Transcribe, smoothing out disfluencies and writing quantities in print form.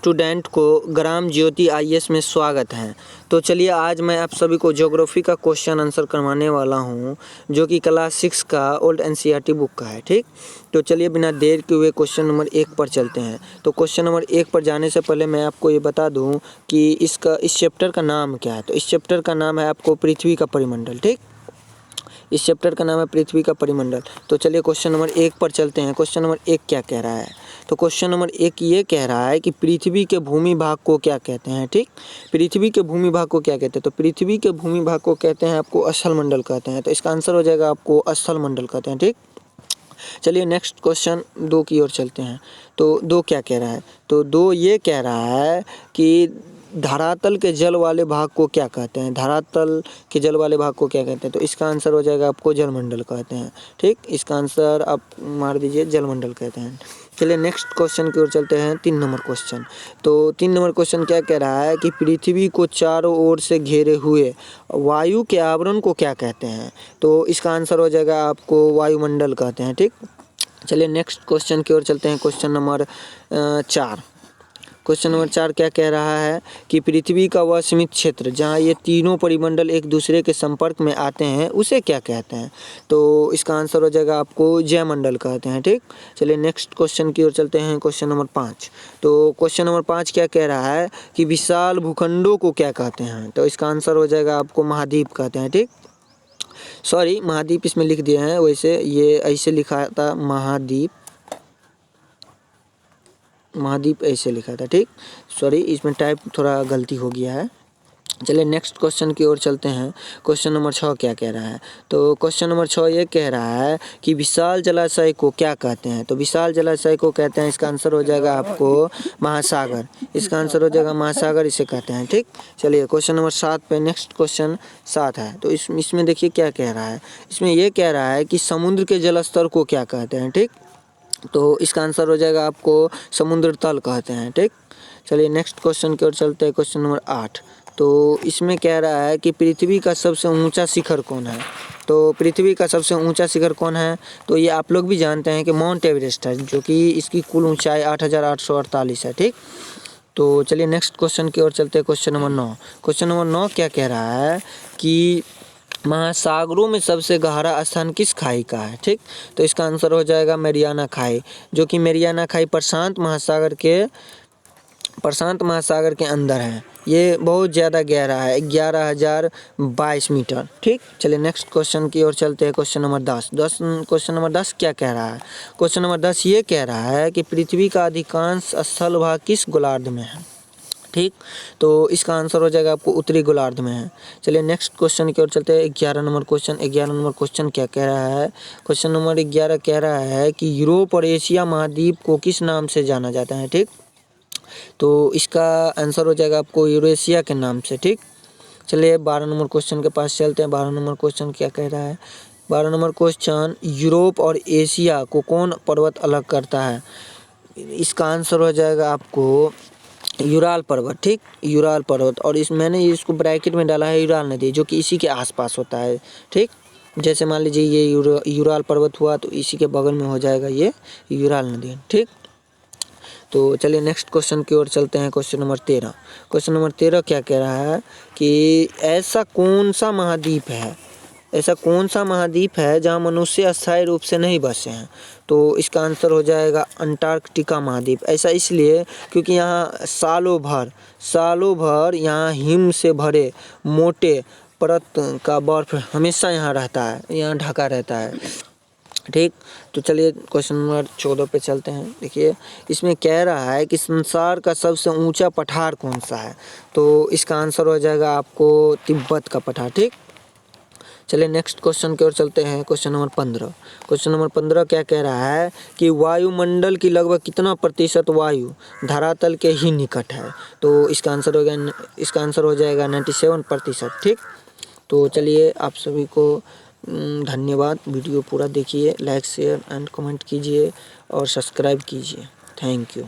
Student को Gram Jyoti IAS में स्वागत है। तो चलिए आज मैं आप सभी को ज्योग्राफी का क्वेश्चन आंसर करवाने वाला हूं, जो कि क्लास 6 का ओल्ड एनसीईआरटी बुक का है। ठीक, तो चलिए बिना देर के हुए क्वेश्चन नंबर 1 पर चलते हैं। तो क्वेश्चन नंबर 1 पर जाने से पहले मैं आपको ये बता दूं कि इस चैप्टर का नाम क्या है। तो इस चैप्टर का नाम है आपको पृथ्वी का परिमंडल। ठीक, इस चैप्टर का नाम है पृथ्वी का परिमंडल। तो चलिए क्वेश्चन नंबर 1 पर चलते हैं। क्वेश्चन नंबर 1 क्या कह रहा है? तो क्वेश्चन नंबर 1 ये कह रहा है कि पृथ्वी के भूमि भाग को क्या कहते हैं। ठीक, पृथ्वी के भूमि भाग को क्या कहते हैं? तो पृथ्वी के भूमि भाग को कहते हैं आपको स्थल मंडल कहते हैं। तो इसका आंसर हो जाएगा आपको स्थल मंडल कहते हैं। ठीक, चलिए नेक्स्ट क्वेश्चन 2 की ओर चलते हैं। तो 2 क्या कह रहा है? तो 2 ये कह रहा है कि धरातल के जल वाले भाग को क्या कहते हैं। धरातल के जल वाले भाग को क्या कहते हैं? तो इसका आंसर हो जाएगा आपको जलमंडल कहते हैं। ठीक, इसका आंसर आप मार दीजिए, जलमंडल कहते हैं। चलिए नेक्स्ट क्वेश्चन की ओर चलते हैं। 3 नंबर क्वेश्चन। तो 3 नंबर क्वेश्चन क्या कह रहा है कि पृथ्वी को चारों ओर से घेरे हुए वायु के आवरण को क्या कहते हैं। तो इसका आंसर हो जाएगा आपको वायुमंडल कहते हैं। ठीक, चलिए नेक्स्ट क्वेश्चन की ओर चलते हैं। Question number 4। क्वेश्चन नंबर 4 क्या कह रहा है कि पृथ्वी का वह सीमित क्षेत्र जहाँ ये तीनों परिमंडल एक दूसरे के संपर्क में आते हैं उसे क्या कहते हैं। तो इसका आंसर हो जाएगा आपको जयमंडल कहते हैं। ठीक, चलिए नेक्स्ट क्वेश्चन की ओर चलते हैं। Question number 5। तो क्वेश्चन नंबर 5 क्या कह रहा है कि विशाल भूखंडों को क्या कहते हैं। तो इसका आंसर हो जाएगा आपको महाद्वीप कहते हैं। ठीक, सॉरी महाद्वीप इसमें लिख दिए हैं, वैसे ये ऐसे लिखा था महाद्वीप ऐसे लिखा था। ठीक, सॉरी इसमें टाइप थोड़ा गलती हो गया है। चलिए नेक्स्ट क्वेश्चन की ओर चलते हैं। क्वेश्चन नंबर 6 क्या कह रहा है? तो क्वेश्चन नंबर 6 ये कह रहा है कि विशाल जलाशय को क्या कहते हैं। तो विशाल जलाशय को कहते हैं, इसका आंसर हो जाएगा आपको महासागर। इसका आंसर हो जाएगा महासागर, इसे कहते हैं। ठीक, चलिए क्वेश्चन नंबर 7 पे नेक्स्ट क्वेश्चन 7 है। तो इसमें देखिए क्या कह रहा है। इसमें ये कह रहा है कि समुद्र के जलस्तर को क्या कहते हैं। ठीक, तो इसका आंसर हो जाएगा आपको समुद्र तल कहते हैं। ठीक, चलिए नेक्स्ट क्वेश्चन की ओर चलते हैं। Question number 8। तो इसमें कह रहा है कि पृथ्वी का सबसे ऊंचा शिखर कौन है। तो पृथ्वी का सबसे ऊंचा शिखर कौन है? तो ये आप लोग भी जानते हैं कि माउंट एवरेस्ट है, जो कि इसकी कुल ऊंचाई 8848 है। ठीक, तो चलिए नेक्स्ट क्वेश्चन की ओर चलते हैं। Question number 9। क्वेश्चन नंबर 9 क्या कह रहा है कि महासागरों में सबसे गहरा स्थान किस खाई का है। ठीक, तो इसका आंसर हो जाएगा मैरियाना खाई, जो कि मैरियाना खाई प्रशांत महासागर के अंदर है। ये बहुत ज़्यादा गहरा है, 11,022 मीटर। ठीक, चलिए नेक्स्ट क्वेश्चन की ओर चलते हैं। Question number 10। क्वेश्चन नंबर 10 क्या कह रहा है? क्वेश्चन नंबर 10 ये कह रहा है कि पृथ्वी का अधिकांश स्थल भाग किस गोलार्ध में है। ठीक, तो इसका आंसर हो जाएगा आपको उत्तरी गोलार्ध में है। चलिए नेक्स्ट क्वेश्चन की ओर चलते हैं। 11 नंबर क्वेश्चन। 11 नंबर क्वेश्चन क्या कह रहा है? क्वेश्चन नंबर 11 कह रहा है कि यूरोप और एशिया महाद्वीप को किस नाम से जाना जाता है। ठीक, तो इसका आंसर हो जाएगा आपको यूरेशिया के नाम से। ठीक, चलिए 12 नंबर क्वेश्चन के पास चलते हैं। 12 नंबर क्वेश्चन क्या कह रहा है? 12 नंबर क्वेश्चन, यूरोप और एशिया को कौन पर्वत अलग करता है। इसका आंसर हो जाएगा आपको यूराल पर्वत। ठीक, यूराल पर्वत, और मैंने इसको ब्रैकेट में डाला है यूराल नदी, जो कि इसी के आसपास होता है। ठीक, जैसे मान लीजिए ये यूराल पर्वत हुआ तो इसी के बगल में हो जाएगा ये यूराल नदी। ठीक, तो चलिए नेक्स्ट क्वेश्चन की ओर चलते हैं। Question number 13। क्वेश्चन नंबर 13 क्या कह रहा है कि ऐसा कौन सा महाद्वीप है जहाँ मनुष्य अस्थायी रूप से नहीं बसे हैं। तो इसका आंसर हो जाएगा अंटार्कटिका महाद्वीप। ऐसा इसलिए क्योंकि यहाँ सालों भर यहाँ हिम से भरे मोटे परत का बर्फ हमेशा यहाँ रहता है, यहाँ ढका रहता है। ठीक, तो चलिए क्वेश्चन नंबर 14 पे चलते हैं। देखिए इसमें कह रहा है कि संसार का सबसे ऊंचा पठार कौन सा है। तो इसका आंसर हो जाएगा आपको तिब्बत का पठार। ठीक, चलिए नेक्स्ट क्वेश्चन की ओर चलते हैं। Question number 15। क्वेश्चन नंबर 15 क्या कह रहा है कि वायुमंडल की लगभग कितना प्रतिशत वायु धरातल के ही निकट है। तो इसका आंसर हो जाएगा 97%। ठीक, तो चलिए आप सभी को धन्यवाद। वीडियो पूरा देखिए, लाइक शेयर एंड कमेंट कीजिए और सब्सक्राइब कीजिए। Thank you.